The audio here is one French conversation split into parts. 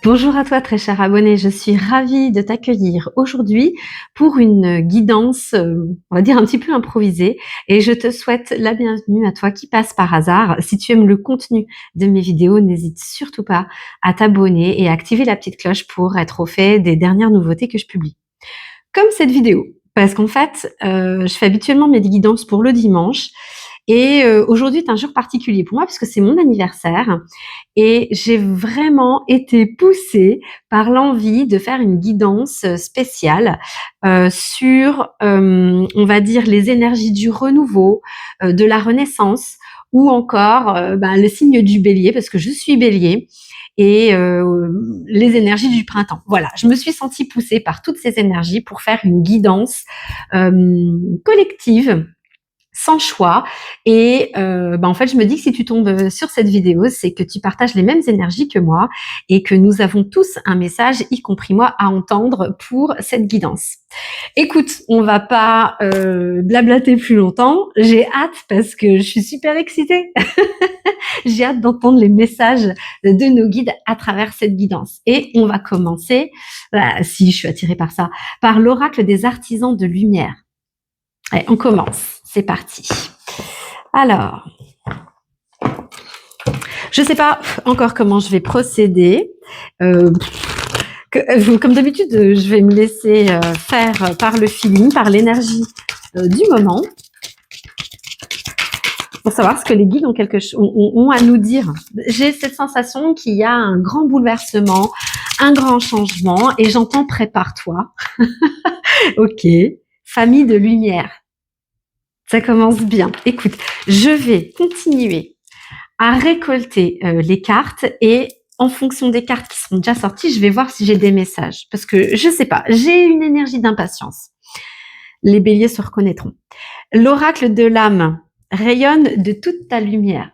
Bonjour à toi très cher abonné, je suis ravie de t'accueillir aujourd'hui pour une guidance, on va dire un petit peu improvisée et je te souhaite la bienvenue à toi qui passe par hasard. Si tu aimes le contenu de mes vidéos, n'hésite surtout pas à t'abonner et à activer la petite cloche pour être au fait des dernières nouveautés que je publie. Comme cette vidéo, parce qu'en fait, je fais habituellement mes guidances pour le dimanche et aujourd'hui est un jour particulier pour moi puisque c'est mon anniversaire et j'ai vraiment été poussée par l'envie de faire une guidance, spéciale, sur, on va dire les énergies du renouveau, de la renaissance ou encore, le signe du Bélier parce que je suis Bélier et les énergies du printemps. Voilà, je me suis sentie poussée par toutes ces énergies pour faire une guidance, collective sans choix et en fait, je me dis que si tu tombes sur cette vidéo, c'est que tu partages les mêmes énergies que moi et que nous avons tous un message, y compris moi, à entendre pour cette guidance. Écoute, on va pas blablater plus longtemps. J'ai hâte parce que je suis super excitée. J'ai hâte d'entendre les messages de nos guides à travers cette guidance. Et on va commencer, si je suis attirée par ça, par l'oracle des artisans de lumière. Allez, on commence. C'est parti. Alors, je ne sais pas encore comment je vais procéder. Comme d'habitude, je vais me laisser faire par le feeling, par l'énergie du moment, pour savoir ce que les guides ont à nous dire. J'ai cette sensation qu'il y a un grand bouleversement, un grand changement, et j'entends prépare-toi. Ok, famille de lumière. Ça commence bien. Écoute, je vais continuer à récolter les cartes et en fonction des cartes qui sont déjà sorties, je vais voir si j'ai des messages. Parce que je sais pas, j'ai une énergie d'impatience. Les béliers se reconnaîtront. L'oracle de l'âme rayonne de toute ta lumière.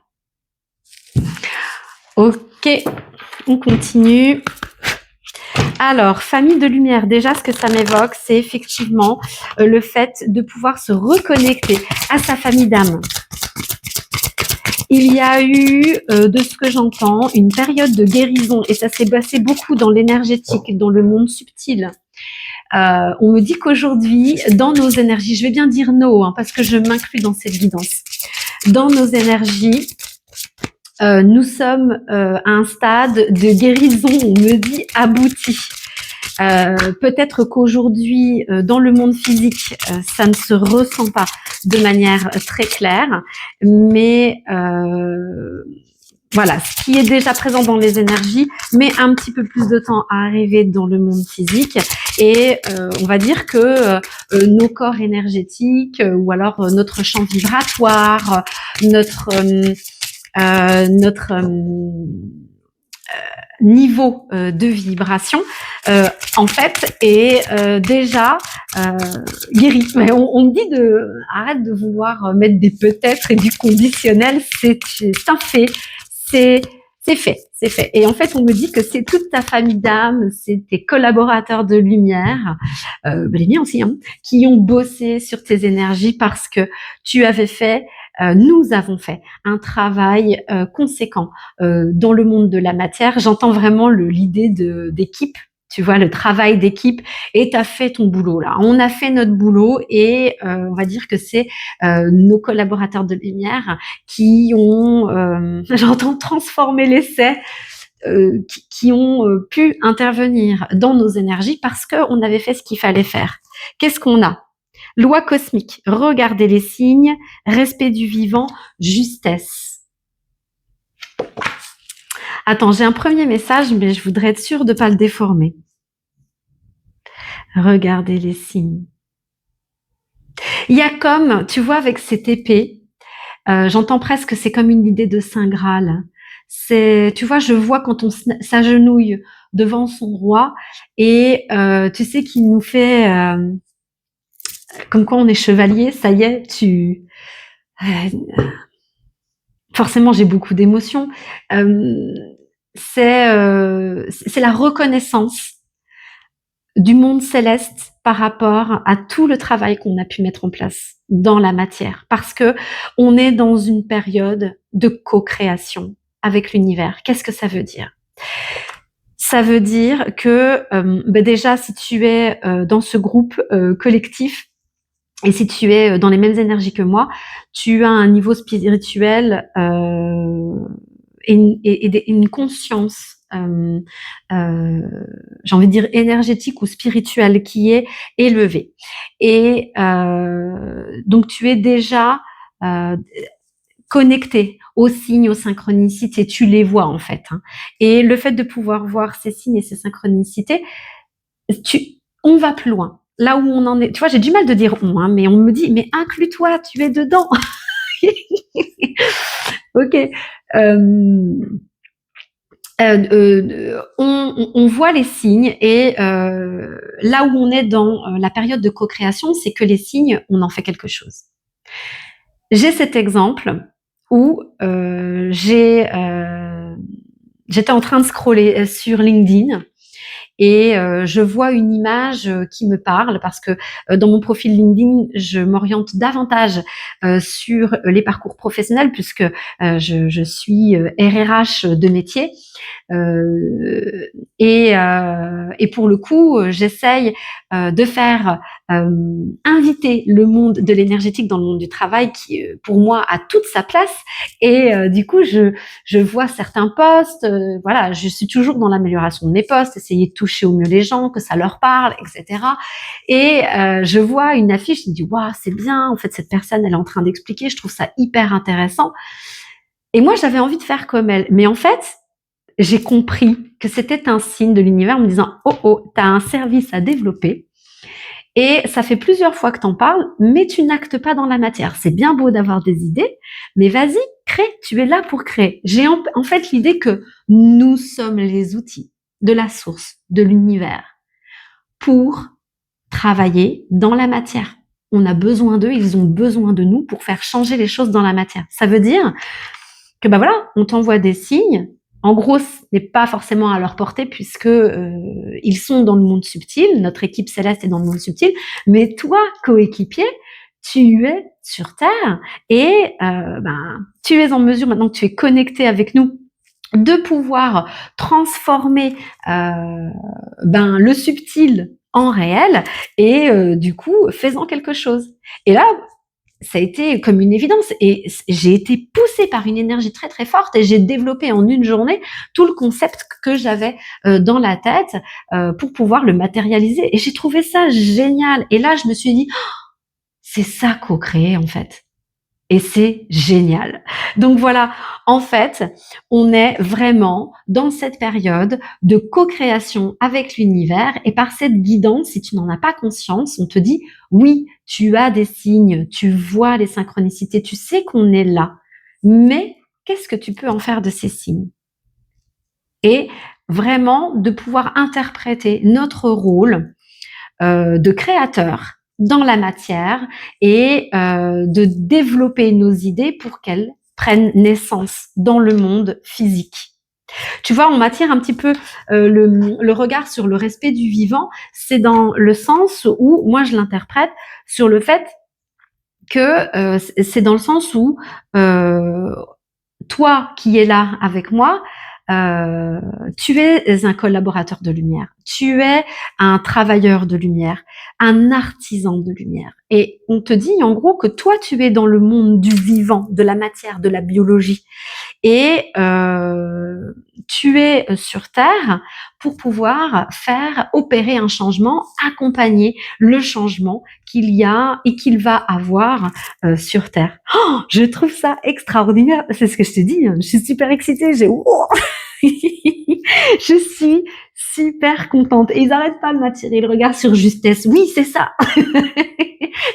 Ok, on continue. Alors, famille de lumière, déjà ce que ça m'évoque, c'est effectivement le fait de pouvoir se reconnecter à sa famille d'âme. Il y a eu, de ce que j'entends, une période de guérison et ça s'est passé beaucoup dans l'énergétique, dans le monde subtil. On me dit qu'aujourd'hui, dans nos énergies, je vais bien dire nos, parce que je m'inclus dans cette guidance, dans nos énergies, nous sommes à un stade de guérison, on me dit, abouti. Peut-être qu'aujourd'hui, dans le monde physique, ça ne se ressent pas de manière très claire, mais voilà, ce qui est déjà présent dans les énergies met un petit peu plus de temps à arriver dans le monde physique et on va dire que nos corps énergétiques ou alors notre champ vibratoire, notre niveau de vibration, en fait, est déjà guéri. Mais on me dit arrête de vouloir mettre des peut-être et du conditionnel, c'est un fait, c'est fait, c'est fait. Et en fait, on me dit que c'est toute ta famille d'âme, c'est tes collaborateurs de lumière, les miens aussi, qui ont bossé sur tes énergies parce que tu avais fait nous avons fait un travail conséquent dans le monde de la matière. J'entends vraiment l'idée d'équipe, tu vois, le travail d'équipe, et tu as fait ton boulot là. On a fait notre boulot et on va dire que c'est nos collaborateurs de lumière qui ont, j'entends transformer l'essai, qui ont pu intervenir dans nos énergies parce qu'on avait fait ce qu'il fallait faire. Qu'est-ce qu'on a ? Loi cosmique, regardez les signes, respect du vivant, justesse. Attends, j'ai un premier message, mais je voudrais être sûre de ne pas le déformer. Regardez les signes. Il y a comme, tu vois, avec cette épée, j'entends presque, c'est comme une idée de Saint Graal. C'est, tu vois, je vois quand on s'agenouille devant son roi et tu sais qu'il nous fait comme quoi on est chevalier, ça y est, forcément j'ai beaucoup d'émotions. C'est la reconnaissance du monde céleste par rapport à tout le travail qu'on a pu mettre en place dans la matière, parce que on est dans une période de co-création avec l'univers. Qu'est-ce que ça veut dire ? Ça veut dire que déjà, si tu es dans ce groupe collectif et si tu es dans les mêmes énergies que moi, tu as un niveau spirituel et une conscience, j'ai envie de dire énergétique ou spirituelle qui est élevée. Et donc tu es déjà connecté aux signes, aux synchronicités, tu les vois en fait. Hein. Et le fait de pouvoir voir ces signes et ces synchronicités, on va plus loin. Là où on en est, tu vois, j'ai du mal de dire on, hein, mais on me dit, mais inclus-toi, tu es dedans. Ok. On voit les signes et là où on est dans la période de co-création, c'est que les signes, on en fait quelque chose. J'ai cet exemple où j'étais en train de scroller sur LinkedIn et je vois une image qui me parle parce que dans mon profil LinkedIn, je m'oriente davantage sur les parcours professionnels puisque je suis RRH de métier. Et pour le coup, j'essaye de faire inviter le monde de l'énergétique dans le monde du travail qui, pour moi, a toute sa place. Et du coup, je vois certains posts. Voilà, je suis toujours dans l'amélioration de mes posts, essayer de toucher au mieux les gens, que ça leur parle, etc. Et je vois une affiche, je me dis waouh, c'est bien. En fait, cette personne, elle est en train d'expliquer. Je trouve ça hyper intéressant. Et moi, j'avais envie de faire comme elle. Mais en fait, j'ai compris que c'était un signe de l'univers en me disant « Oh, t'as un service à développer et ça fait plusieurs fois que t'en parles, mais tu n'actes pas dans la matière. C'est bien beau d'avoir des idées, mais vas-y, crée, tu es là pour créer. » J'ai en fait l'idée que nous sommes les outils de la source, de l'univers, pour travailler dans la matière. On a besoin d'eux, ils ont besoin de nous pour faire changer les choses dans la matière. Ça veut dire que voilà, on t'envoie des signes. En gros, ce n'est pas forcément à leur portée puisque ils sont dans le monde subtil. Notre équipe céleste est dans le monde subtil. Mais toi, coéquipier, tu es sur Terre et tu es en mesure, maintenant que tu es connecté avec nous, de pouvoir transformer le subtil en réel et du coup, faisant quelque chose. Et là, ça a été comme une évidence et j'ai été poussée par une énergie très très forte et j'ai développé en une journée tout le concept que j'avais dans la tête pour pouvoir le matérialiser et j'ai trouvé ça génial et là je me suis dit oh, c'est ça co-créer en fait et c'est génial. Donc voilà, en fait, on est vraiment dans cette période de co-création avec l'univers et par cette guidance, si tu n'en as pas conscience, on te dit oui, tu as des signes, tu vois les synchronicités, tu sais qu'on est là, mais qu'est-ce que tu peux en faire de ces signes? Et vraiment de pouvoir interpréter notre rôle de créateur dans la matière et de développer nos idées pour qu'elles prennent naissance dans le monde physique. Tu vois, on m'attire un petit peu le regard sur le respect du vivant, c'est dans le sens où, moi je l'interprète sur le fait que c'est dans le sens où toi qui es là avec moi, tu es un collaborateur de lumière, tu es un travailleur de lumière, un artisan de lumière. Et on te dit en gros que toi, tu es dans le monde du vivant, de la matière, de la biologie. Et tu es sur Terre pour pouvoir faire opérer un changement, accompagner le changement qu'il y a et qu'il va avoir sur Terre. Oh, je trouve ça extraordinaire. C'est ce que je te dis. Je suis super excitée. Je suis super contente. Et ils n'arrêtent pas de m'attirer le regard sur justesse. Oui, c'est ça.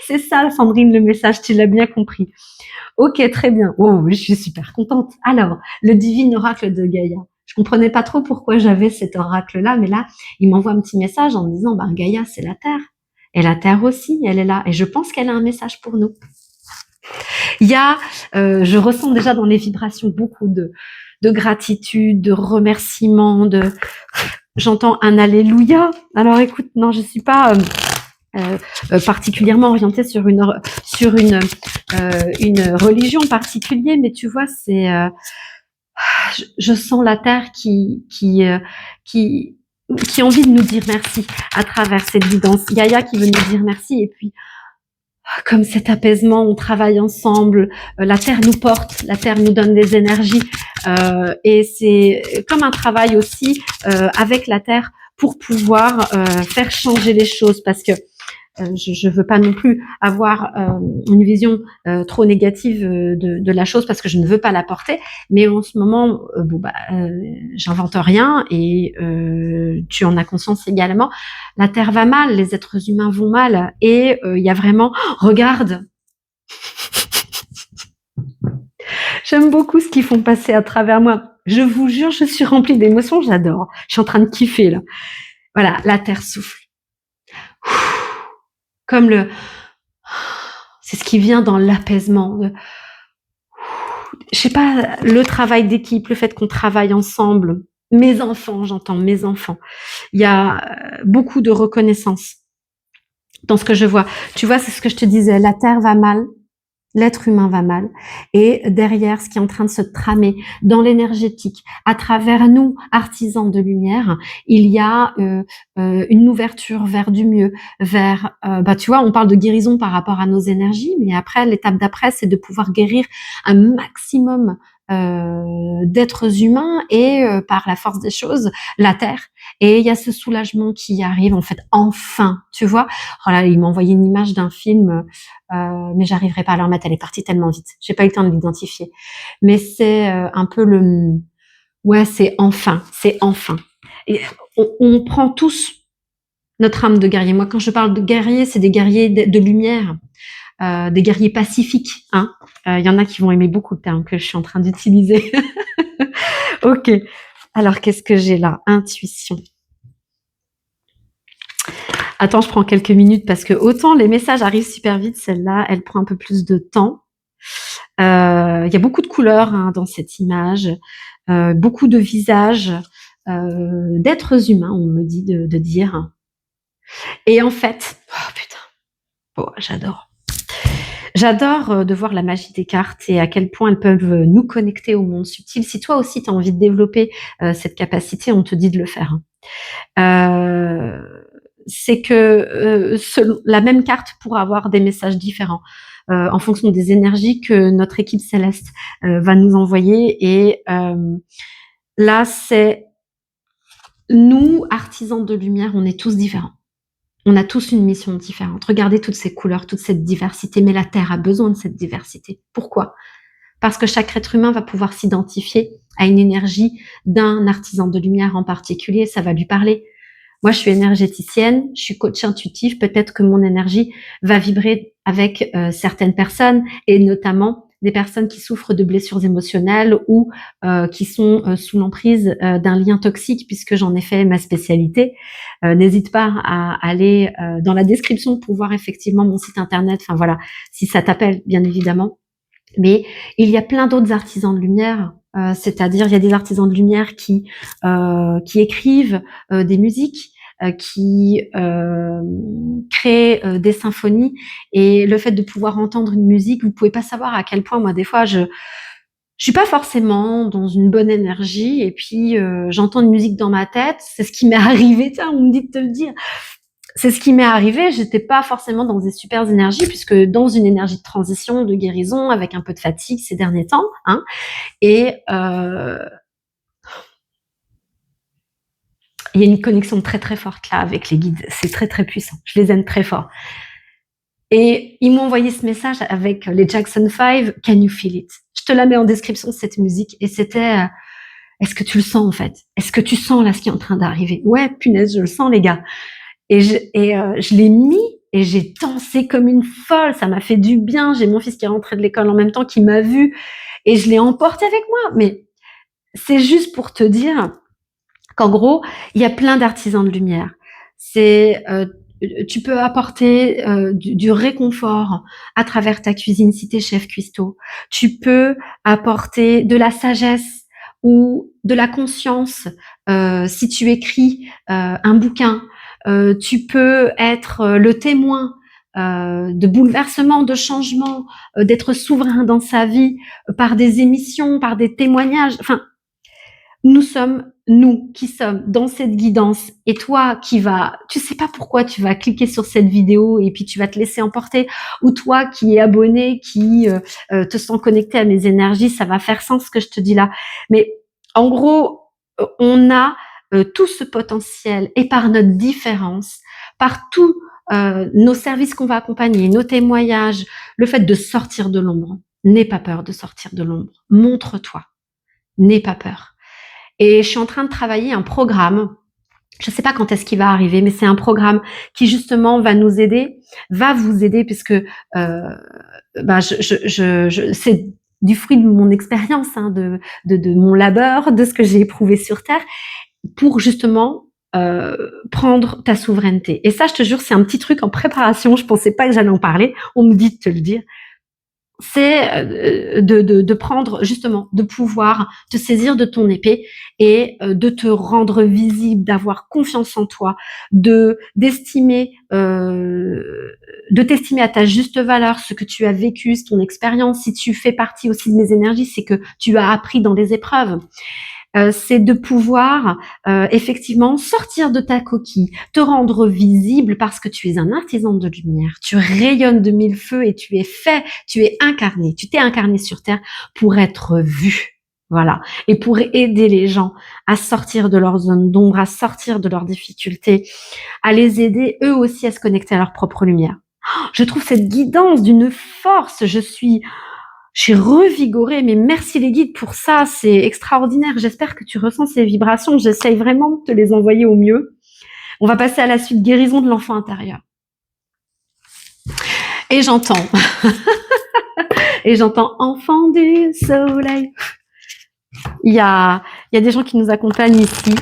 C'est ça, Sandrine, le message. Tu l'as bien compris. Ok, très bien. Oh, je suis super contente. Alors, le divin oracle de Gaïa. Je comprenais pas trop pourquoi j'avais cet oracle-là, mais là, il m'envoie un petit message en me disant, Gaïa, c'est la Terre. Et la Terre aussi, elle est là. Et je pense qu'elle a un message pour nous. Il y a, je ressens déjà dans les vibrations beaucoup de gratitude, de remerciement, j'entends un alléluia. Alors écoute, non, je suis pas particulièrement orientée sur une religion particulière, mais tu vois, c'est je sens la terre qui a envie de nous dire merci à travers cette guidance. Gaïa qui veut nous dire merci, et puis comme cet apaisement, on travaille ensemble, la terre nous porte, la terre nous donne des énergies, et c'est comme un travail aussi avec la terre pour pouvoir faire changer les choses, parce que je veux pas non plus avoir une vision trop négative de la chose, parce que je ne veux pas la porter, mais en ce moment, j'invente rien, et tu en as conscience également. La Terre va mal, les êtres humains vont mal, et il y a vraiment, regarde, j'aime beaucoup ce qu'ils font passer à travers moi. Je vous jure, je suis remplie d'émotions, j'adore. Je suis en train de kiffer là. Voilà, la Terre souffle. Comme c'est ce qui vient dans l'apaisement. Je sais pas, le travail d'équipe, le fait qu'on travaille ensemble. Mes enfants, j'entends mes enfants. Il y a beaucoup de reconnaissance dans ce que je vois. Tu vois, c'est ce que je te disais. La Terre va mal. L'être humain va mal, et derrière, ce qui est en train de se tramer dans l'énergétique, à travers nous, artisans de lumière, il y a une ouverture vers du mieux, vers, tu vois, on parle de guérison par rapport à nos énergies, mais après, l'étape d'après, c'est de pouvoir guérir un maximum d'êtres humains, et par la force des choses, la Terre. Et il y a ce soulagement qui arrive, en fait, enfin, tu vois. Oh là, il m'a envoyé une image d'un film, mais j'arriverai pas à la remettre, elle est partie tellement vite. J'ai pas eu le temps de l'identifier. Mais c'est un peu ouais, c'est enfin. Et on prend tous notre âme de guerrier. Moi, quand je parle de guerrier, c'est des guerriers de lumière, des guerriers pacifiques, hein. Il y en a qui vont aimer beaucoup le terme que je suis en train d'utiliser. Ok. Alors, qu'est-ce que j'ai là? Intuition. Attends, je prends quelques minutes, parce que autant les messages arrivent super vite, celle-là, elle prend un peu plus de temps. Il y a beaucoup de couleurs, hein, dans cette image, beaucoup de visages, d'êtres humains, on me dit de dire. Et en fait, oh putain, oh, j'adore. J'adore de voir la magie des cartes et à quel point elles peuvent nous connecter au monde subtil. Si toi aussi tu as envie de développer cette capacité, on te dit de le faire. C'est que la même carte pourra avoir des messages différents en fonction des énergies que notre équipe céleste va nous envoyer. Et là, c'est nous, artisans de lumière, on est tous différents. On a tous une mission différente. Regardez toutes ces couleurs, toute cette diversité, mais la Terre a besoin de cette diversité. Pourquoi? Parce que chaque être humain va pouvoir s'identifier à une énergie d'un artisan de lumière en particulier, ça va lui parler. Moi, je suis énergéticienne, je suis coach intuitif, peut-être que mon énergie va vibrer avec certaines personnes, et notamment des personnes qui souffrent de blessures émotionnelles ou qui sont sous l'emprise d'un lien toxique, puisque j'en ai fait ma spécialité. N'hésite pas à aller dans la description pour voir effectivement mon site internet, enfin voilà, si ça t'appelle, bien évidemment. Mais il y a plein d'autres artisans de lumière, c'est-à-dire il y a des artisans de lumière qui écrivent des musiques, qui créent des symphonies, et le fait de pouvoir entendre une musique, vous pouvez pas savoir à quel point moi des fois je suis pas forcément dans une bonne énergie, et puis j'entends une musique dans ma tête, c'est ce qui m'est arrivé, tiens, on me dit de te le dire. C'est ce qui m'est arrivé, j'étais pas forcément dans des super énergies, puisque dans une énergie de transition, de guérison, avec un peu de fatigue ces derniers temps, hein. Et il y a une connexion très très forte là avec les guides, c'est très très puissant, je les aime très fort. Et ils m'ont envoyé ce message avec les Jackson 5, Can you feel it? Je te la mets en description, cette musique, et c'était est-ce que tu le sens en fait? Est-ce que tu sens là ce qui est en train d'arriver? Ouais, punaise, je le sens les gars. Et je l'ai mis, et j'ai dansé comme une folle, ça m'a fait du bien. J'ai mon fils qui est rentré de l'école en même temps, qui m'a vu, et je l'ai emporté avec moi. Mais c'est juste pour te dire qu'en gros, il y a plein d'artisans de lumière. Tu peux apporter du réconfort à travers ta cuisine si t'es chef cuistot. Tu peux apporter de la sagesse ou de la conscience si tu écris un bouquin. Tu peux être le témoin de bouleversement, de changement, d'être souverain dans sa vie par des émissions, par des témoignages. Enfin, nous sommes nous qui sommes dans cette guidance et toi qui vas, tu sais pas pourquoi tu vas cliquer sur cette vidéo et puis tu vas te laisser emporter, ou toi qui es abonné, qui te sens connecté à mes énergies, ça va faire sens ce que je te dis là. Mais en gros, on a tout ce potentiel et par notre différence, par tous nos services qu'on va accompagner, nos témoignages, le fait de sortir de l'ombre. N'aie pas peur de sortir de l'ombre. Montre-toi. N'aie pas peur. Et je suis en train de travailler un programme. Je ne sais pas quand est-ce qu'il va arriver, mais c'est un programme qui justement va nous aider, va vous aider, puisque c'est du fruit de mon expérience, hein, de mon labeur, de ce que j'ai éprouvé sur Terre, pour justement prendre ta souveraineté. Et ça, je te jure, c'est un petit truc en préparation. Je pensais pas que j'allais en parler. On me dit de te le dire. C'est de prendre justement, de pouvoir te saisir de ton épée et de te rendre visible, d'avoir confiance en toi, de t'estimer à ta juste valeur, ce que tu as vécu, ton expérience. Si tu fais partie aussi de mes énergies, c'est que tu as appris dans des épreuves. C'est de pouvoir effectivement sortir de ta coquille, te rendre visible parce que tu es un artisan de lumière, tu rayonnes de mille feux et tu es fait, tu es incarné, tu t'es incarné sur Terre pour être vu. Voilà. Et pour aider les gens à sortir de leur zone d'ombre, à sortir de leurs difficultés, à les aider eux aussi à se connecter à leur propre lumière. Je trouve cette guidance d'une force, je suis revigorée, mais merci les guides pour ça, c'est extraordinaire. J'espère que tu ressens ces vibrations, j'essaye vraiment de te les envoyer au mieux. On va passer à la suite, guérison de l'enfant intérieur. Et j'entends, enfant du soleil. Il y a des gens qui nous accompagnent ici.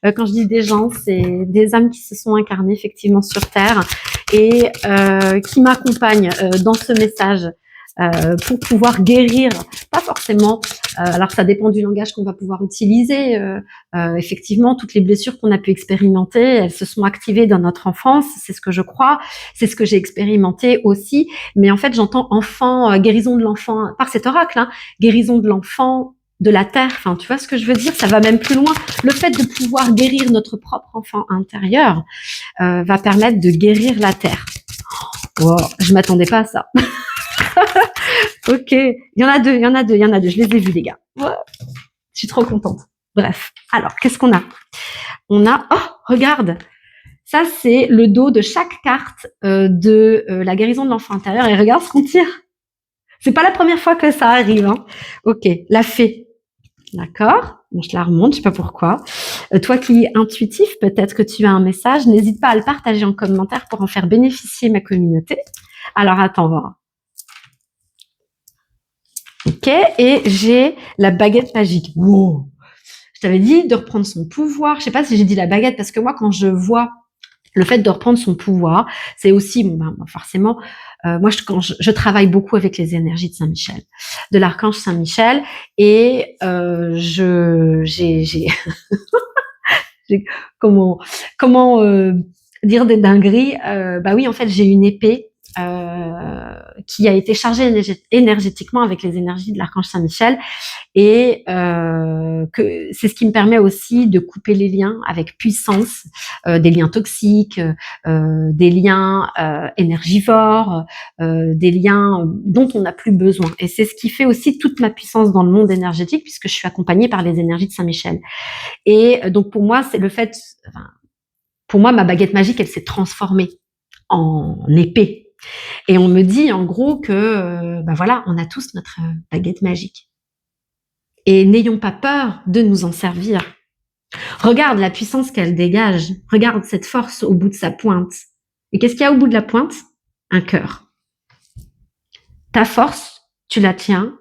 Quand je dis des gens, c'est des âmes qui se sont incarnées effectivement sur Terre et qui m'accompagnent dans ce message pour pouvoir guérir, pas forcément, alors ça dépend du langage qu'on va pouvoir utiliser, effectivement, toutes les blessures qu'on a pu expérimenter, elles se sont activées dans notre enfance, c'est ce que je crois, c'est ce que j'ai expérimenté aussi, mais en fait j'entends enfant, guérison de l'enfant, par cet oracle, hein, guérison de l'enfant, de la terre, enfin tu vois ce que je veux dire, ça va même plus loin, le fait de pouvoir guérir notre propre enfant intérieur va permettre de guérir la terre. Wow, je m'attendais pas à ça. Ok, il y en a deux, je les ai vus les gars. Ouais. Je suis trop contente. Bref, alors qu'est-ce qu'on a? On a, oh regarde, ça c'est le dos de chaque carte de la guérison de l'enfant intérieur et regarde ce qu'on tire. C'est pas la première fois que ça arrive, hein. Ok, la fée, d'accord. Bon, je la remonte, je sais pas pourquoi. Toi qui es intuitif, peut-être que tu as un message, n'hésite pas à le partager en commentaire pour en faire bénéficier ma communauté. Alors attends, voir. Ok, et j'ai la baguette magique. Wow. Je t'avais dit de reprendre son pouvoir. Je sais pas si j'ai dit la baguette parce que moi, quand je vois le fait de reprendre son pouvoir, c'est aussi, forcément, moi, quand je travaille beaucoup avec les énergies de Saint-Michel, de l'archange Saint-Michel, et j'ai comment dire des dingueries. Bah oui, en fait, j'ai une épée qui a été chargée énergétiquement avec les énergies de l'archange Saint-Michel, et que c'est ce qui me permet aussi de couper les liens avec puissance, des liens toxiques, des liens énergivores, des liens dont on n'a plus besoin. Et c'est ce qui fait aussi toute ma puissance dans le monde énergétique, puisque je suis accompagnée par les énergies de Saint-Michel. Et donc pour moi, c'est le fait, pour moi, ma baguette magique, elle s'est transformée en épée. Et on me dit en gros que, voilà, on a tous notre baguette magique. Et n'ayons pas peur de nous en servir. Regarde la puissance qu'elle dégage. Regarde cette force au bout de sa pointe. Et qu'est-ce qu'il y a au bout de la pointe? Un cœur. Ta force, tu la tiens,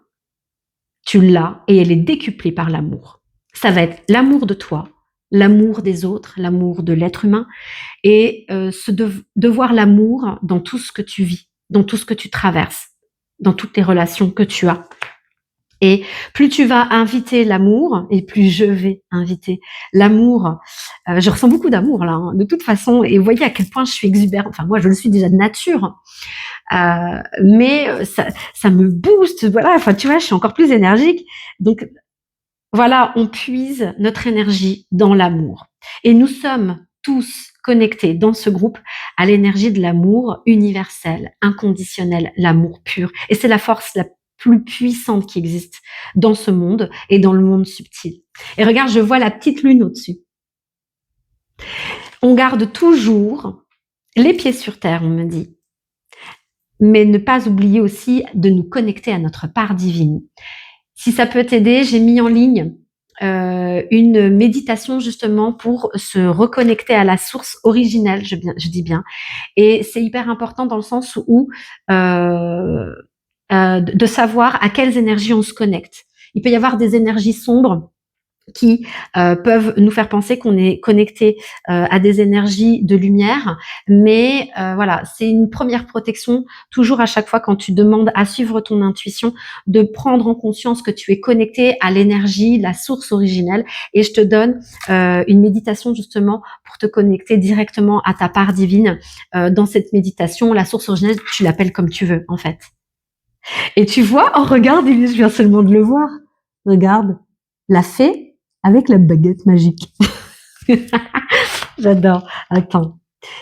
tu l'as, et elle est décuplée par l'amour. Ça va être l'amour de toi, l'amour des autres, l'amour de l'être humain, et de voir l'amour dans tout ce que tu vis, dans tout ce que tu traverses, dans toutes les relations que tu as. Et plus tu vas inviter l'amour, et plus je vais inviter l'amour. Je ressens beaucoup d'amour là, hein, de toute façon. Et vous voyez à quel point je suis exubérante. Enfin, moi, je le suis déjà de nature, mais ça me booste. Voilà. Enfin, tu vois, je suis encore plus énergique. Donc voilà, on puise notre énergie dans l'amour. Et nous sommes tous connectés dans ce groupe à l'énergie de l'amour universel, inconditionnel, l'amour pur. Et c'est la force la plus puissante qui existe dans ce monde et dans le monde subtil. Et regarde, je vois la petite lune au-dessus. On garde toujours les pieds sur terre, on me dit, mais ne pas oublier aussi de nous connecter à notre part divine. Si ça peut t'aider, j'ai mis en ligne une méditation justement pour se reconnecter à la source originelle, je dis bien. Et c'est hyper important dans le sens où de savoir à quelles énergies on se connecte. Il peut y avoir des énergies sombres qui peuvent nous faire penser qu'on est connecté à des énergies de lumière, mais voilà, c'est une première protection toujours à chaque fois quand tu demandes à suivre ton intuition, de prendre en conscience que tu es connecté à l'énergie, la source originelle. Et je te donne une méditation justement pour te connecter directement à ta part divine. Dans cette méditation, la source originelle, tu l'appelles comme tu veux en fait. Et tu vois, oh regarde, je viens seulement de le voir. Regarde, la fée avec la baguette magique. J'adore. Attends.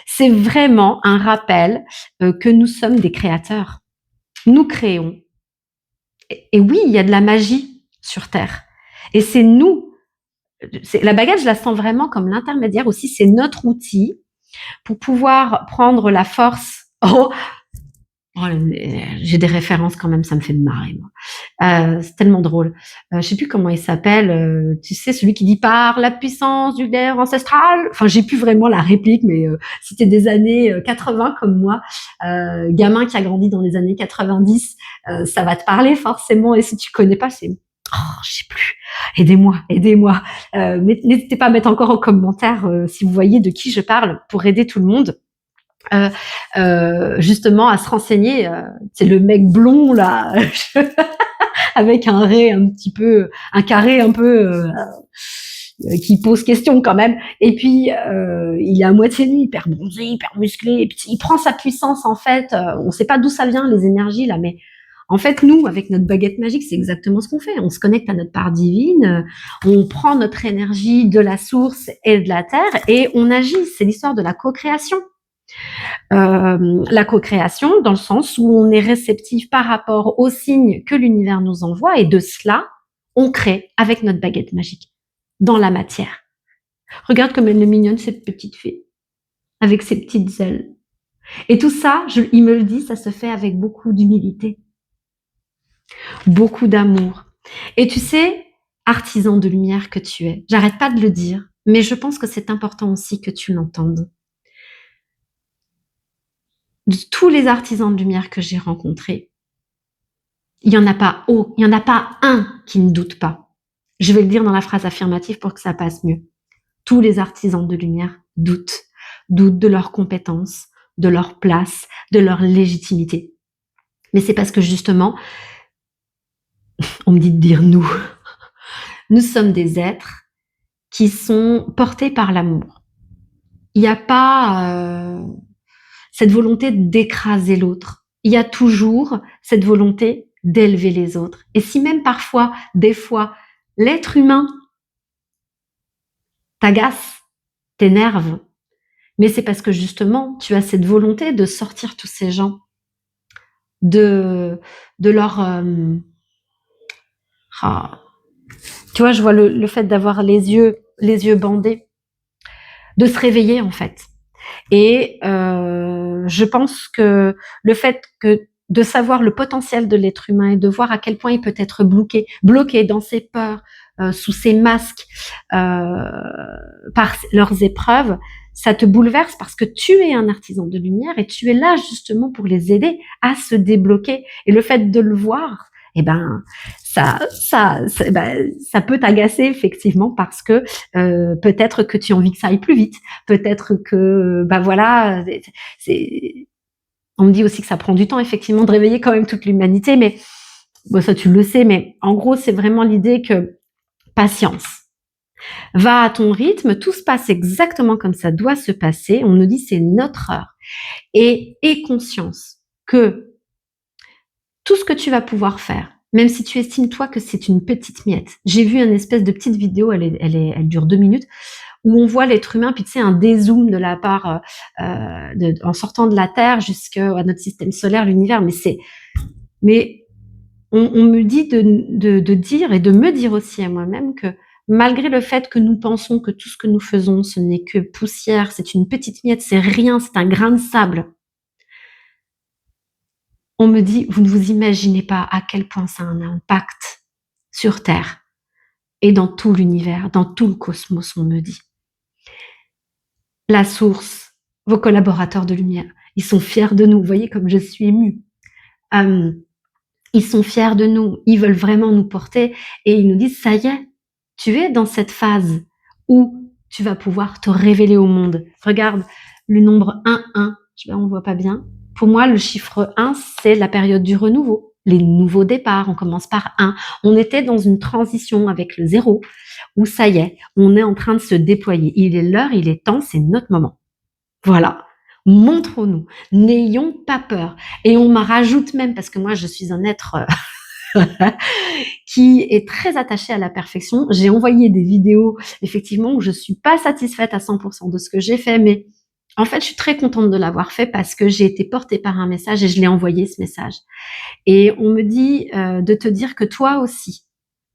C'est vraiment un rappel que nous sommes des créateurs. Nous créons. Et oui, il y a de la magie sur Terre. Et c'est nous. La baguette, je la sens vraiment comme l'intermédiaire aussi. C'est notre outil pour pouvoir prendre la force. Oh, j'ai des références quand même, ça me fait marrer, moi. C'est tellement drôle. Je sais plus comment il s'appelle. Tu sais, celui qui dit par la puissance du glaive ancestral. Enfin, j'ai plus vraiment la réplique, mais c'était des années 80 comme moi, gamin qui a grandi dans les années 90, ça va te parler forcément. Et si tu connais pas, c'est je sais plus. Aidez-moi, aidez-moi. N'hésitez pas à mettre encore en commentaire si vous voyez de qui je parle pour aider tout le monde. Justement à se renseigner. C'est le mec blond là, avec un carré un peu qui pose question quand même. Et puis il est à moitié nu, hyper bronzé, hyper musclé. Et puis il prend sa puissance en fait. On ne sait pas d'où ça vient les énergies là, mais en fait, nous, avec notre baguette magique, c'est exactement ce qu'on fait. On se connecte à notre part divine, on prend notre énergie de la source et de la terre et on agit. C'est l'histoire de la co-création. La co-création dans le sens où on est réceptif par rapport aux signes que l'univers nous envoie et de cela, on crée avec notre baguette magique dans la matière. Regarde comme elle est mignonne cette petite fée avec ses petites ailes. Et tout ça, il me le dit, ça se fait avec beaucoup d'humilité, beaucoup d'amour. Et tu sais, artisan de lumière que tu es, j'arrête pas de le dire, mais je pense que c'est important aussi que tu l'entendes. De tous les artisans de lumière que j'ai rencontrés, il n'y en a pas il n'y en a pas un qui ne doute pas. Je vais le dire dans la phrase affirmative pour que ça passe mieux. Tous les artisans de lumière doutent de leurs compétences, de leur place, de leur légitimité. Mais c'est parce que justement, on me dit de dire nous sommes des êtres qui sont portés par l'amour. Il n'y a pas cette volonté d'écraser l'autre. Il y a toujours cette volonté d'élever les autres. Et si même parfois, des fois, l'être humain t'agace, t'énerve, mais c'est parce que justement, tu as cette volonté de sortir tous ces gens, de leur... tu vois, je vois le fait d'avoir les yeux bandés, de se réveiller en fait. Et je pense que le fait de savoir le potentiel de l'être humain et de voir à quel point il peut être bloqué dans ses peurs, sous ses masques, par leurs épreuves, ça te bouleverse parce que tu es un artisan de lumière et tu es là justement pour les aider à se débloquer. Et le fait de le voir, ça peut t'agacer effectivement parce que peut-être que tu as envie que ça aille plus vite, peut-être que on me dit aussi que ça prend du temps effectivement de réveiller quand même toute l'humanité, mais bon, ça tu le sais, mais en gros, c'est vraiment l'idée que patience. Va à ton rythme, tout se passe exactement comme ça doit se passer. On nous dit c'est notre heure. Et aie conscience que tout ce que tu vas pouvoir faire, même si tu estimes toi que c'est une petite miette. J'ai vu une espèce de petite vidéo, elle dure 2 minutes, où on voit l'être humain, puis tu sais, un dézoom de la part, en sortant de la Terre jusqu'à notre système solaire, l'univers. Mais on me dit de dire et de me dire aussi à moi-même que malgré le fait que nous pensons que tout ce que nous faisons, ce n'est que poussière, c'est une petite miette, c'est rien, c'est un grain de sable. On me dit, vous ne vous imaginez pas à quel point ça a un impact sur Terre et dans tout l'univers, dans tout le cosmos, on me dit. La source, vos collaborateurs de lumière, ils sont fiers de nous. Vous voyez comme je suis émue. Ils sont fiers de nous. Ils veulent vraiment nous porter et ils nous disent, ça y est, tu es dans cette phase où tu vas pouvoir te révéler au monde. Regarde le nombre 1-1. On voit pas bien. Pour moi, le chiffre 1, c'est la période du renouveau. Les nouveaux départs, on commence par 1. On était dans une transition avec le 0 où ça y est, on est en train de se déployer. Il est l'heure, il est temps, c'est notre moment. Voilà. Montrons-nous. N'ayons pas peur. Et on m'en rajoute même, parce que moi, je suis un être qui est très attaché à la perfection. J'ai envoyé des vidéos, effectivement, où je suis pas satisfaite à 100% de ce que j'ai fait, mais en fait, je suis très contente de l'avoir fait parce que j'ai été portée par un message et je l'ai envoyé, ce message. Et on me dit de te dire que toi aussi,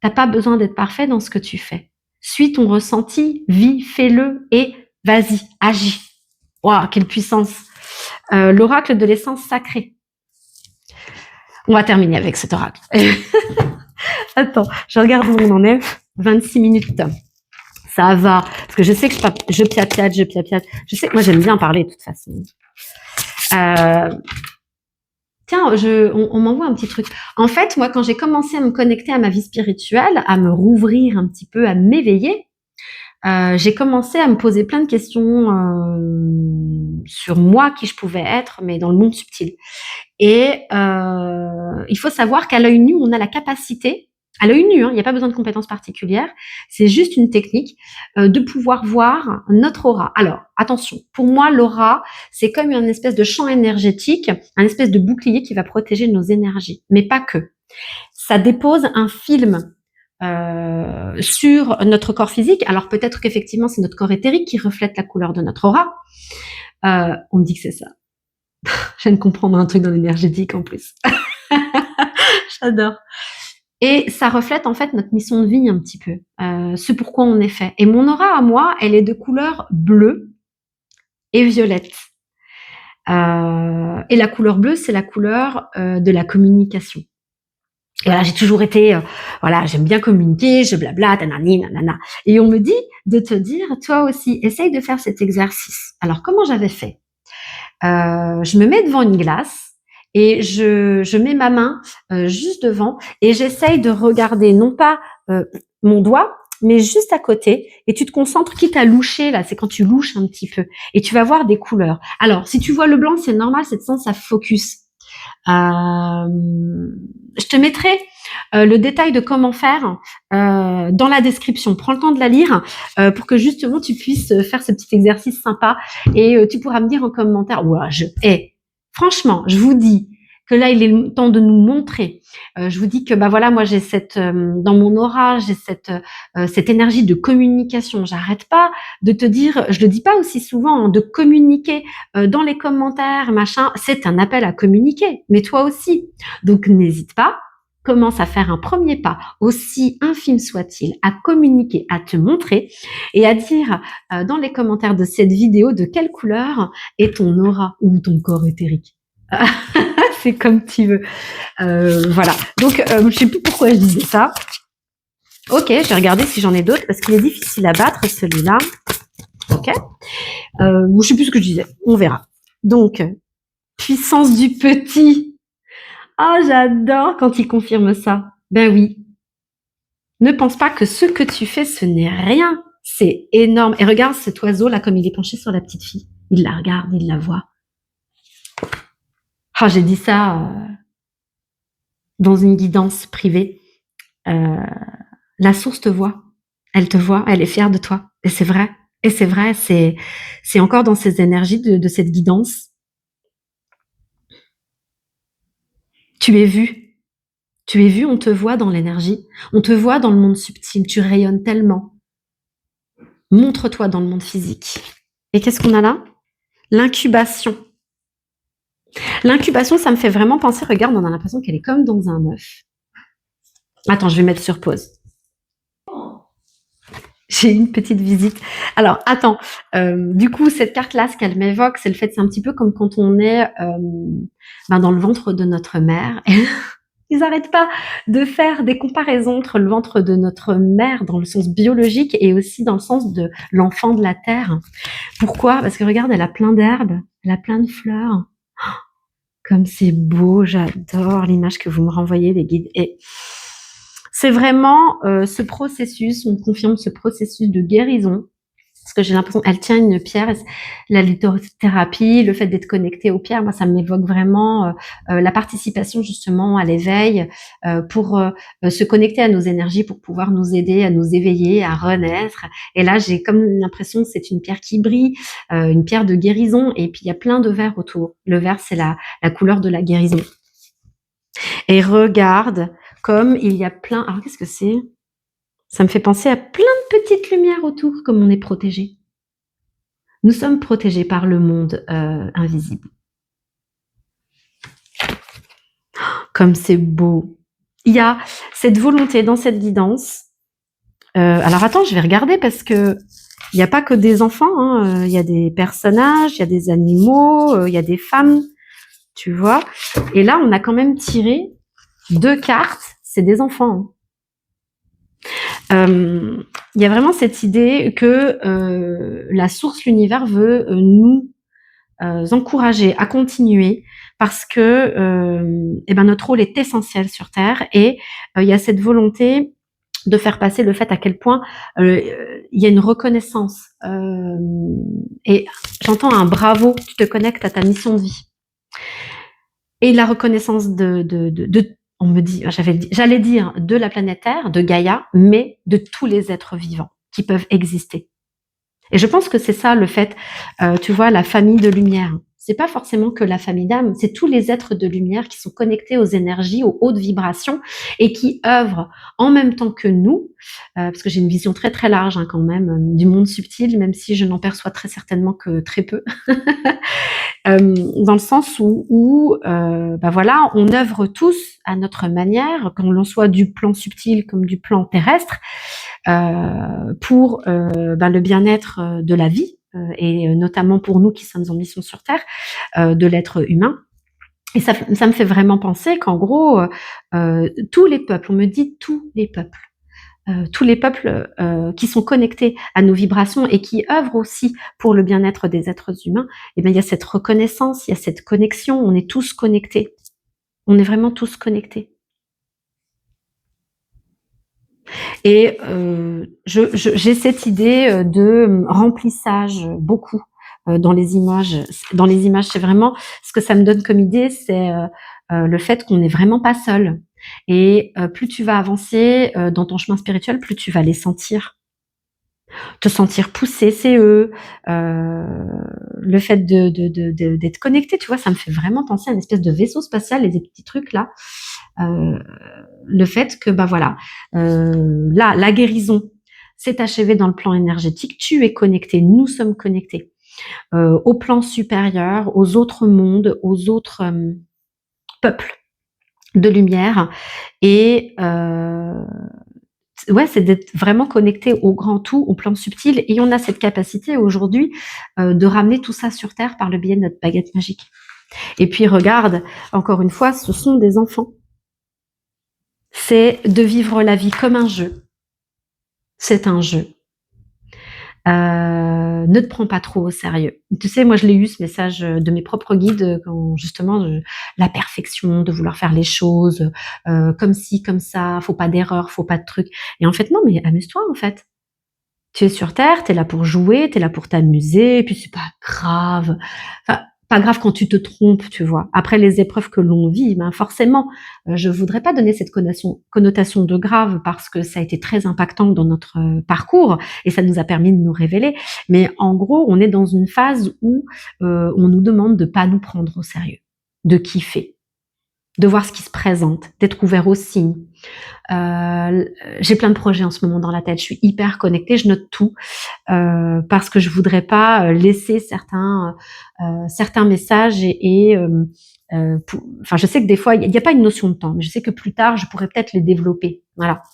t'as pas besoin d'être parfait dans ce que tu fais. Suis ton ressenti, vis, fais-le et vas-y, agis. Waouh, quelle puissance. L'oracle de l'essence sacrée. On va terminer avec cet oracle. Attends, je regarde où on en est. 26 minutes. Ça va. Parce que je sais que je piapiate. Je sais que moi, j'aime bien parler de toute façon. Tiens, on m'envoie un petit truc. En fait, moi, quand j'ai commencé à me connecter à ma vie spirituelle, à me rouvrir un petit peu, à m'éveiller, j'ai commencé à me poser plein de questions sur moi, qui je pouvais être, mais dans le monde subtil. Et il faut savoir qu'à l'œil nu, on a la capacité, à l'œil nu, il n'y a pas besoin de compétences particulières, c'est juste une technique de pouvoir voir notre aura. Alors, attention, pour moi, l'aura, c'est comme une espèce de champ énergétique, un espèce de bouclier qui va protéger nos énergies, mais pas que. Ça dépose un film sur notre corps physique. Alors peut-être qu'effectivement, c'est notre corps éthérique qui reflète la couleur de notre aura. On me dit que c'est ça. Je viens de comprendre un truc dans l'énergétique en plus. J'adore. Et ça reflète en fait notre mission de vie un petit peu, ce pourquoi on est fait. Et mon aura à moi, elle est de couleur bleue et violette. Et la couleur bleue, c'est la couleur de la communication. Et voilà, j'ai toujours été, voilà, j'aime bien communiquer, je blabla, nanani, nanana. Et on me dit de te dire, toi aussi, essaye de faire cet exercice. Alors, comment j'avais fait? Je me mets devant une glace et je mets ma main juste devant et j'essaye de regarder non pas mon doigt, mais juste à côté, et tu te concentres, quitte à loucher, là, c'est quand tu louches un petit peu, et tu vas voir des couleurs. Alors, si tu vois le blanc, c'est normal, c'est de sens, ça focus. Je te mettrai le détail de comment faire dans la description. Prends le temps de la lire pour que justement tu puisses faire ce petit exercice sympa et tu pourras me dire en commentaire. Ouais, franchement, je vous dis que là il est le temps de nous montrer. Je vous dis que bah voilà, moi j'ai cette dans mon aura, j'ai cette énergie de communication. J'arrête pas de te dire, je le dis pas aussi souvent, hein, de communiquer dans les commentaires, machin. C'est un appel à communiquer, mais toi aussi. Donc n'hésite pas. Commence à faire un premier pas, aussi infime soit-il, à communiquer, à te montrer et à dire dans les commentaires de cette vidéo de quelle couleur est ton aura ou ton corps éthérique. C'est comme tu veux. Voilà. Donc, je sais plus pourquoi je disais ça. Ok, je vais regarder si j'en ai d'autres parce qu'il est difficile à battre celui-là. Ok. Je sais plus ce que je disais. On verra. Donc, puissance du petit. Ah, j'adore quand il confirme ça. Ben oui. Ne pense pas que ce que tu fais, ce n'est rien. C'est énorme. Et regarde cet oiseau là, comme il est penché sur la petite fille. Il la regarde, il la voit. Ah, j'ai dit ça. dans une guidance privée, la source te voit. Elle te voit, elle est fière de toi. Et c'est vrai. Et c'est vrai, c'est encore dans ces énergies de cette guidance. Tu es vu. Tu es vu, on te voit dans l'énergie. On te voit dans le monde subtil. Tu rayonnes tellement. Montre-toi dans le monde physique. Et qu'est-ce qu'on a là? L'incubation. L'incubation, ça me fait vraiment penser, regarde, on a l'impression qu'elle est comme dans un œuf. Attends, je vais mettre sur pause. J'ai une petite visite. Alors, attends. Du coup, cette carte-là, ce qu'elle m'évoque, c'est le fait, c'est un petit peu comme quand on est dans le ventre de notre mère. Ils n'arrêtent pas de faire des comparaisons entre le ventre de notre mère dans le sens biologique et aussi dans le sens de l'enfant de la terre. Pourquoi? Parce que regarde, elle a plein d'herbes, elle a plein de fleurs. Comme c'est beau, j'adore l'image que vous me renvoyez, les guides. Et c'est vraiment ce processus, on confirme ce processus de guérison, parce que j'ai l'impression, elle tient une pierre, la lithothérapie, le fait d'être connecté aux pierres, moi ça m'évoque vraiment la participation justement à l'éveil pour se connecter à nos énergies, pour pouvoir nous aider à nous éveiller, à renaître. Et là j'ai comme l'impression que c'est une pierre qui brille, une pierre de guérison, et puis il y a plein de verres autour. Le vert c'est la couleur de la guérison. Et regarde comme il y a plein... Alors qu'est-ce que c'est? Ça me fait penser à plein de petites lumières autour, comme on est protégé. Nous sommes protégés par le monde invisible. Comme c'est beau. Il y a cette volonté dans cette guidance. Alors attends, je vais regarder parce que il n'y a pas que des enfants. Hein. Il y a des personnages, il y a des animaux, il y a des femmes, tu vois. Et là, on a quand même tiré 2 cartes. C'est des enfants. Il y a vraiment cette idée que la source, l'univers veut nous encourager à continuer parce que notre rôle est essentiel sur Terre et il y a cette volonté de faire passer le fait à quel point il y a une reconnaissance et j'entends un bravo, tu te connectes à ta mission de vie et la reconnaissance de on me dit, j'allais dire de la planète Terre, de Gaïa, mais de tous les êtres vivants qui peuvent exister. Et je pense que c'est ça le fait, tu vois, la famille de lumière. C'est pas forcément que la famille d'âme, c'est tous les êtres de lumière qui sont connectés aux énergies, aux hautes vibrations et qui œuvrent en même temps que nous, parce que j'ai une vision très très large quand même du monde subtil, même si je n'en perçois très certainement que très peu. Dans le sens où voilà, on œuvre tous à notre manière, quand l'on soit du plan subtil comme du plan terrestre, pour le bien-être de la vie et notamment pour nous qui sommes en mission sur Terre, de l'être humain. Et ça me fait vraiment penser qu'en gros, tous les peuples, on me dit tous les peuples qui sont connectés à nos vibrations et qui œuvrent aussi pour le bien-être des êtres humains, et bien il y a cette reconnaissance, il y a cette connexion, on est tous connectés. On est vraiment tous connectés. Et j'ai cette idée de remplissage beaucoup dans les images. Dans les images, c'est vraiment ce que ça me donne comme idée, c'est le fait qu'on n'est vraiment pas seul. Et plus tu vas avancer dans ton chemin spirituel, plus tu vas les sentir. Te sentir poussé, c'est eux. Le fait d'être connecté, tu vois, ça me fait vraiment penser à une espèce de vaisseau spatial et des petits trucs là. Le fait que là, la guérison s'est achevée dans le plan énergétique, tu es connecté, nous sommes connectés au plan supérieur, aux autres mondes, aux autres peuples de lumière et c'est d'être vraiment connecté au grand tout, au plan subtil, et on a cette capacité aujourd'hui de ramener tout ça sur Terre par le biais de notre baguette magique. Et puis regarde, encore une fois, ce sont des enfants. C'est de vivre la vie comme un jeu. C'est un jeu. Ne te prends pas trop au sérieux. Tu sais, moi je l'ai eu ce message de mes propres guides quand justement la perfection, de vouloir faire les choses comme ci, comme ça, faut pas d'erreur, faut pas de truc. Et en fait non, mais amuse-toi en fait. Tu es sur Terre, tu es là pour jouer, tu es là pour t'amuser, et puis c'est pas grave. Enfin, pas grave quand tu te trompes, tu vois. Après les épreuves que l'on vit, ben forcément, je voudrais pas donner cette connotation de grave parce que ça a été très impactant dans notre parcours et ça nous a permis de nous révéler. Mais en gros, on est dans une phase où on nous demande de pas nous prendre au sérieux, de kiffer, de voir ce qui se présente, d'être ouvert aux signes. J'ai plein de projets en ce moment dans la tête. Je suis hyper connectée, je note tout parce que je voudrais pas laisser certains messages enfin, je sais que des fois il n'y a pas une notion de temps, mais je sais que plus tard je pourrais peut-être les développer. Voilà.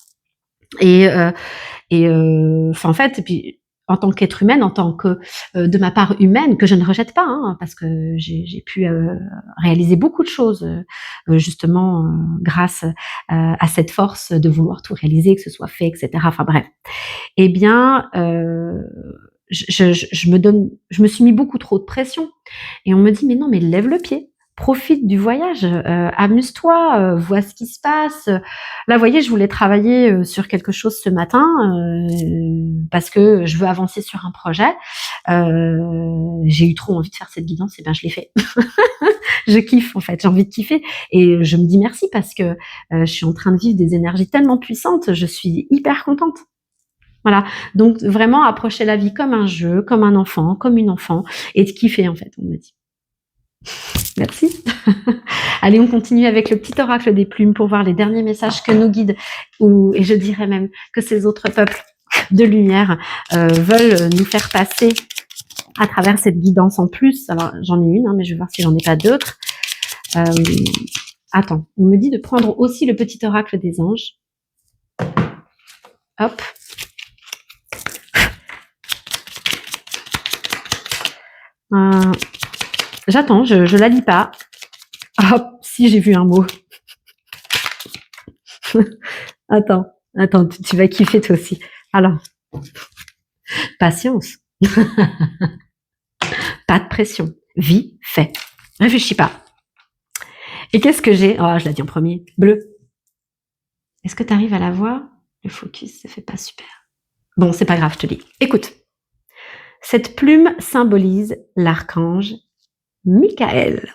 Et enfin, en fait, et puis en tant qu'être humaine, en tant que de ma part humaine, que je ne rejette pas, hein, parce que j'ai pu réaliser beaucoup de choses justement grâce à cette force de vouloir tout réaliser, que ce soit fait, etc. Enfin bref. Eh bien, je me suis mis beaucoup trop de pression. Et on me dit, mais non, mais lève le pied, profite du voyage, amuse-toi, vois ce qui se passe. Là, vous voyez, je voulais travailler sur quelque chose ce matin parce que je veux avancer sur un projet. J'ai eu trop envie de faire cette guidance, et ben je l'ai fait. Je kiffe en fait, j'ai envie de kiffer et je me dis merci parce que je suis en train de vivre des énergies tellement puissantes, je suis hyper contente. Voilà, donc vraiment approcher la vie comme un jeu, comme un enfant, comme une enfant, et de kiffer en fait, on me dit. Merci. Allez, on continue avec le petit oracle des plumes pour voir les derniers messages que nos guides, et je dirais même que ces autres peuples de lumière veulent nous faire passer à travers cette guidance en plus. Alors j'en ai une, hein, mais je vais voir si j'en ai pas d'autres. Attends, on me dit de prendre aussi le petit oracle des anges. Hop. J'attends, je la lis pas. Hop, si j'ai vu un mot. Attends, tu vas kiffer toi aussi. Alors, patience. Pas de pression. Vie, fait. Réfléchis pas. Et qu'est-ce que j'ai? Oh, je l'ai dit en premier. Bleu. Est-ce que tu arrives à la voir? Le focus, ça fait pas super. Bon, c'est pas grave, je te lis. Écoute. Cette plume symbolise l'archange Michael.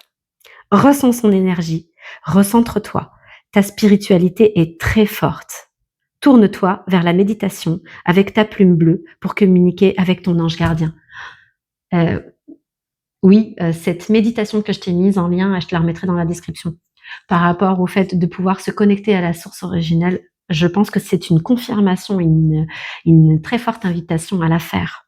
Ressens son énergie. Recentre-toi. Ta spiritualité est très forte. Tourne-toi vers la méditation avec ta plume bleue pour communiquer avec ton ange gardien. Oui, cette méditation que je t'ai mise en lien, je te la remettrai dans la description. Par rapport au fait de pouvoir se connecter à la source originelle, je pense que c'est une confirmation, une très forte invitation à la faire.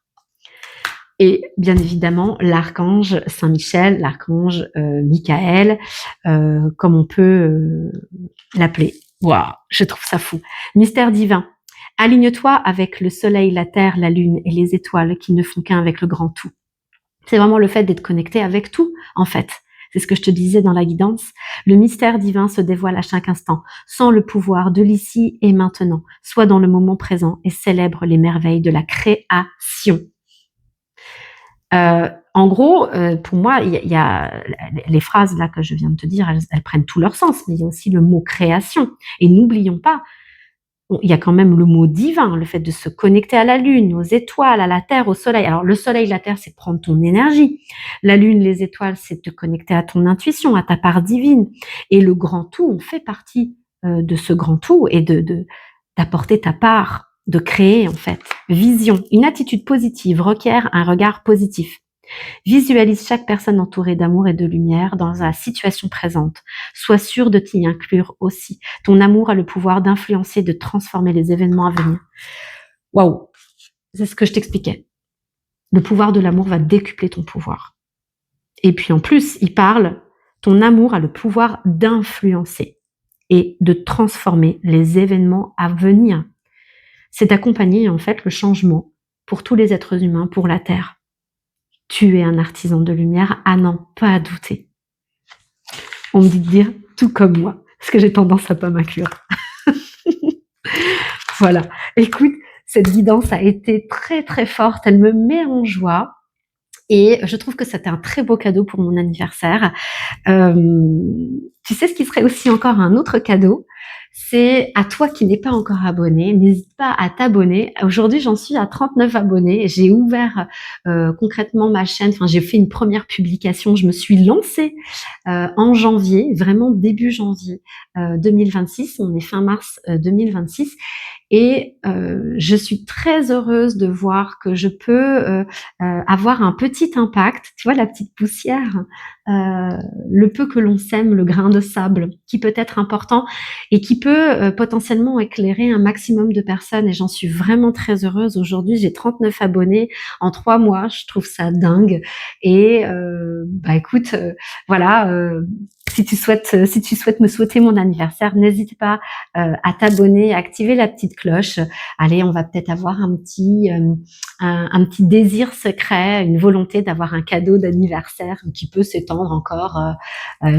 Et bien évidemment, l'archange Saint-Michel, l'archange Michael, comme on peut l'appeler. Waouh, je trouve ça fou. Mystère divin. Aligne-toi avec le soleil, la terre, la lune et les étoiles qui ne font qu'un avec le grand tout. C'est vraiment le fait d'être connecté avec tout, en fait. C'est ce que je te disais dans la guidance. Le mystère divin se dévoile à chaque instant, sans le pouvoir de l'ici et maintenant. Sois dans le moment présent et célèbre les merveilles de la création. En gros, pour moi, il y a les phrases là que je viens de te dire, elles prennent tout leur sens, mais il y a aussi le mot création. Et n'oublions pas, il y a quand même le mot divin, le fait de se connecter à la lune, aux étoiles, à la terre, au soleil. Alors le soleil, la terre, c'est prendre ton énergie. La lune, les étoiles, c'est te connecter à ton intuition, à ta part divine. Et le grand tout, on fait partie de ce grand tout et d'apporter ta part, de créer en fait. Vision, une attitude positive requiert un regard positif. Visualise chaque personne entourée d'amour et de lumière dans la situation présente. Sois sûr de t'y inclure aussi. Ton amour a le pouvoir d'influencer, de transformer les événements à venir. Waouh, c'est ce que je t'expliquais. Le pouvoir de l'amour va décupler ton pouvoir. Et puis en plus, il parle, ton amour a le pouvoir d'influencer et de transformer les événements à venir. C'est d'accompagner en fait le changement pour tous les êtres humains, pour la Terre. Tu es un artisan de lumière, à n'en pas douter. On me dit de dire tout comme moi, parce que j'ai tendance à pas m'inclure. Voilà. Écoute, cette guidance a été très très forte, elle me met en joie. Et je trouve que c'était un très beau cadeau pour mon anniversaire. Tu sais ce qui serait aussi encore un autre cadeau? c'est à toi qui n'es pas encore abonné, n'hésite pas à t'abonner. Aujourd'hui, j'en suis à 39 abonnés. J'ai ouvert concrètement ma chaîne, enfin j'ai fait une première publication, je me suis lancée en janvier, vraiment début janvier 2026, on est fin mars 2026 et je suis très heureuse de voir que je peux avoir un petit impact, tu vois la petite poussière, le peu que l'on sème, le grain de sable qui peut être important et qui peut potentiellement éclairer un maximum de personnes et j'en suis vraiment très heureuse. Aujourd'hui, j'ai 39 abonnés en 3 mois, je trouve ça dingue et bah écoute, voilà, si tu souhaites me souhaiter mon anniversaire, n'hésite pas à t'abonner, à activer la petite cloche. Allez, on va peut-être avoir un petit désir secret, une volonté d'avoir un cadeau d'anniversaire qui peut s'étendre encore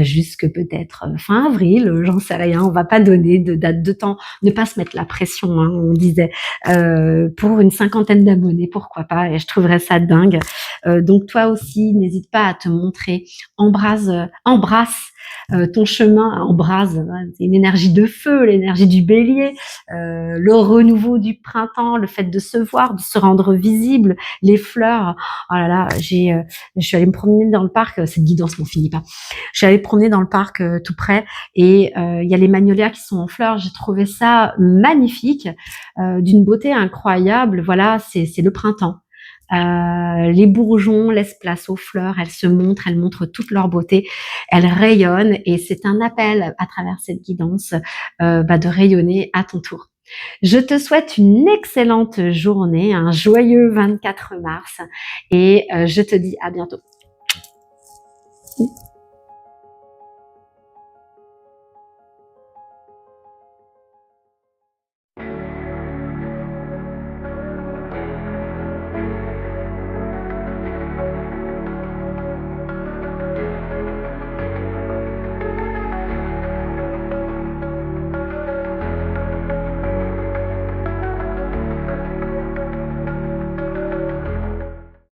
jusque peut-être fin avril, j'en sais rien. On va pas donner de date de temps, ne pas se mettre la pression, hein, on disait. Pour une 50aine d'abonnés, pourquoi pas, et je trouverais ça dingue. Donc toi aussi, n'hésite pas à te montrer, embrasse ton chemin, embrase, hein, c'est une énergie de feu, l'énergie du bélier, le renouveau du printemps, le fait de se voir, de se rendre visible, les fleurs. Oh là là, je suis allée me promener dans le parc, cette guidance m'en finit pas. Je suis allée me promener dans le parc tout près et il y a les magnolias qui sont en fleurs. J'ai trouvé ça magnifique, d'une beauté incroyable. Voilà, c'est le printemps. Les bourgeons laissent place aux fleurs, elles montrent toute leur beauté, elles rayonnent et c'est un appel à travers cette guidance de rayonner à ton tour. Je te souhaite une excellente journée, un joyeux 24 mars et je te dis à bientôt.